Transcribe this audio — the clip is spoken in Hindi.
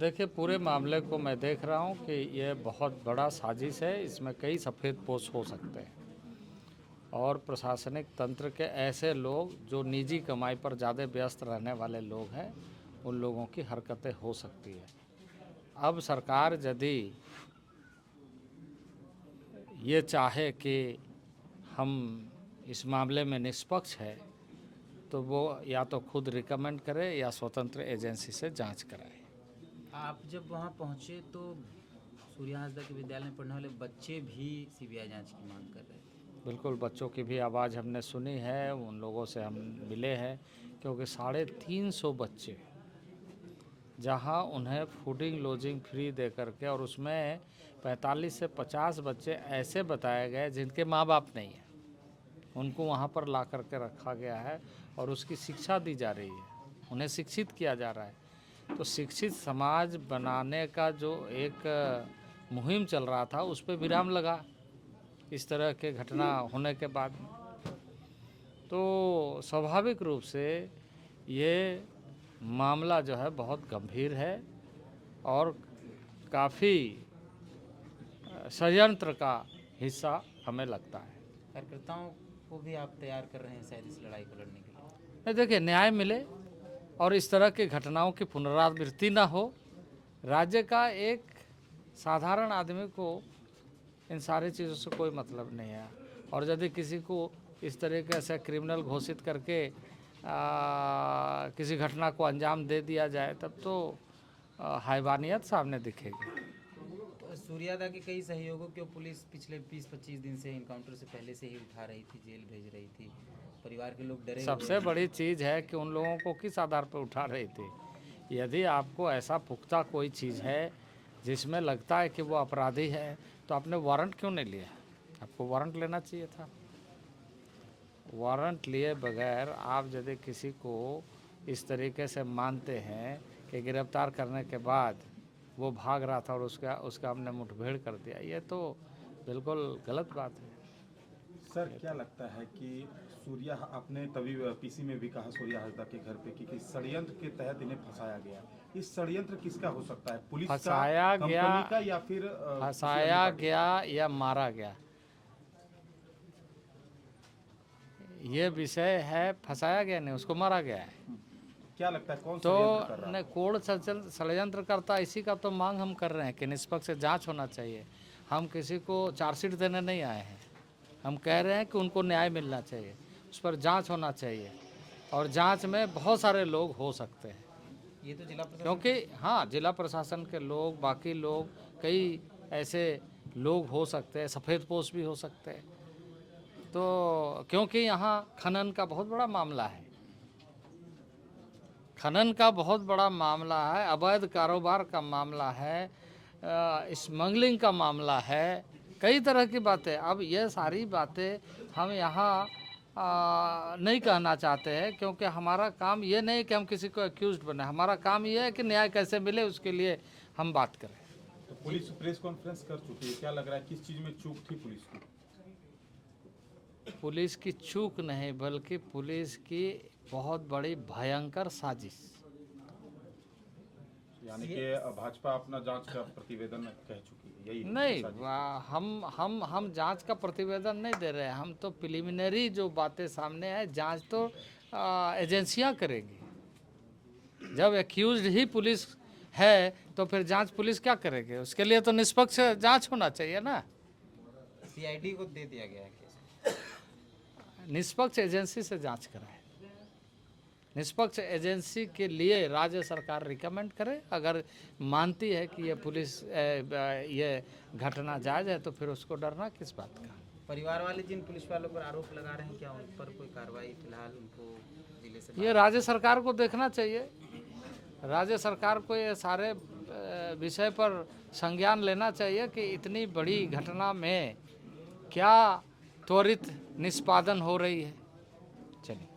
देखिए, पूरे मामले को मैं देख रहा हूँ कि यह बहुत बड़ा साजिश है। इसमें कई सफ़ेद पोश हो सकते हैं और प्रशासनिक तंत्र के ऐसे लोग जो निजी कमाई पर ज़्यादा व्यस्त रहने वाले लोग हैं, उन लोगों की हरकतें हो सकती है। अब सरकार यदि ये चाहे कि हम इस मामले में निष्पक्ष है, तो वो या तो खुद रिकमेंड करे या स्वतंत्र एजेंसी से जांच कराए। आप जब वहां पहुंचे तो सूर्या हांसदा के विद्यालय में पढ़ने वाले बच्चे भी सीबीआई जांच की मांग कर रहे थे। बिल्कुल, बच्चों की भी आवाज़ हमने सुनी है, उन लोगों से हम मिले हैं, क्योंकि 350 बच्चे जहां उन्हें फूडिंग लॉजिंग फ्री दे करके, और उसमें 45 से 50 बच्चे ऐसे बताए गए जिनके माँ बाप नहीं हैं, उनको वहां पर ला करके रखा गया है और उसकी शिक्षा दी जा रही है, उन्हें शिक्षित किया जा रहा है। तो शिक्षित समाज बनाने का जो एक मुहिम चल रहा था, उस पर विराम लगा इस तरह के घटना होने के बाद। तो स्वाभाविक रूप से ये मामला जो है बहुत गंभीर है और काफ़ी षड्यंत्र का हिस्सा हमें लगता है। कार्यकर्ताओं को भी आप तैयार कर रहे हैं शायद इस लड़ाई को लड़ने के लिए। नहीं, देखिए, न्याय मिले और इस तरह की घटनाओं की पुनरावृत्ति ना हो। राज्य का एक साधारण आदमी को इन सारी चीज़ों से कोई मतलब नहीं है, और यदि किसी को इस तरीके से क्रिमिनल घोषित करके किसी घटना को अंजाम दे दिया जाए, तब तो हैवानियत सामने दिखेगी। सूर्यादा के कई सहयोगों को पुलिस पिछले 20-25 दिन से इनकाउंटर से पहले से ही उठा रही थी, जेल भेज रही थी। परिवार के लोग डरे हुए सबसे हैं। बड़ी चीज़ है कि उन लोगों को किस आधार पर उठा रही थी। यदि आपको ऐसा पुख्ता कोई चीज़ है जिसमें लगता है कि वो अपराधी है, तो आपने वारंट क्यों नहीं लिया? आपको वारंट लेना चाहिए था। वारंट लिए बगैर आप यदि किसी को इस तरीके से मानते हैं कि गिरफ्तार करने के बाद वो भाग रहा था और उसका हमने मुठभेड़ कर दिया, ये तो बिल्कुल गलत बात है। सर, क्या लगता है कि सूर्या, आपने तभी पीसी में भी कहा सूर्या हांसदा के घर पे कि षड्यंत्र के तहत इन्हें फंसाया गया। इस षड्यंत्र किसका हो सकता है? पुलिस का, फंसाया गया, कंपनी का, या फिर फंसाया गया या मारा गया, ये विषय है। फंसाया गया नहीं, उसको मारा गया है। क्या लगता है कौन तो षड्यंत्र कर रहा न है? कोण षड्यंत्र करता, इसी का तो मांग हम कर रहे हैं कि निष्पक्ष जांच होना चाहिए। हम किसी को चार्जशीट देने नहीं आए हैं, हम कह रहे हैं कि उनको न्याय मिलना चाहिए, उस पर जांच होना चाहिए, और जांच में बहुत सारे लोग हो सकते हैं। ये तो जिला प्रशासन, क्योंकि हाँ, जिला प्रशासन के लोग, बाकी लोग, कई ऐसे लोग हो सकते हैं, सफ़ेद पोश भी हो सकते हैं। तो क्योंकि यहाँ खनन का बहुत बड़ा मामला है, खनन का बहुत बड़ा मामला है, अवैध कारोबार का मामला है, स्मगलिंग का मामला है, कई तरह की बातें। अब ये सारी बातें हम यहाँ नहीं कहना चाहते हैं, क्योंकि हमारा काम ये नहीं कि हम किसी को एक्यूज्ड बने। हमारा काम ये है कि न्याय कैसे मिले, उसके लिए हम बात करें। तो पुलिस प्रेस कॉन्फ्रेंस कर चुकी है, क्या लग रहा है किस चीज़ में चूक थी पुलिस की? पुलिस की चूक नहीं, बल्कि पुलिस की बहुत बड़ी भयंकर साजिश। यानी कि भाजपा अपना जांच का प्रतिवेदन कह चुकी है, यही है नहीं, साजिश? हम जांच का प्रतिवेदन नहीं दे रहे हैं। हम तो प्रिलिमिनरी जो बातें सामने है, जांच तो एजेंसियां करेंगी। जब एक्यूज्ड ही पुलिस है तो फिर जांच पुलिस क्या करेगी? उसके लिए तो निष्पक्ष जांच होना चाहिए ना। सीआईडी को दे दिया गया है केस। निष्पक्ष एजेंसी से जांच कराए। निष्पक्ष एजेंसी के लिए राज्य सरकार रिकमेंड करे। अगर मानती है कि ये पुलिस ये घटना जायज़ है, तो फिर उसको डरना किस बात का? परिवार वाले जिन पुलिस वालों पर आरोप लगा रहे हैं, क्या उन पर कोई कार्रवाई फिलहाल उनको जिले से ये राज्य सरकार को देखना चाहिए। राज्य सरकार को ये सारे विषय पर संज्ञान लेना चाहिए कि इतनी बड़ी घटना में क्या त्वरित निष्पादन हो रही है। चलिए।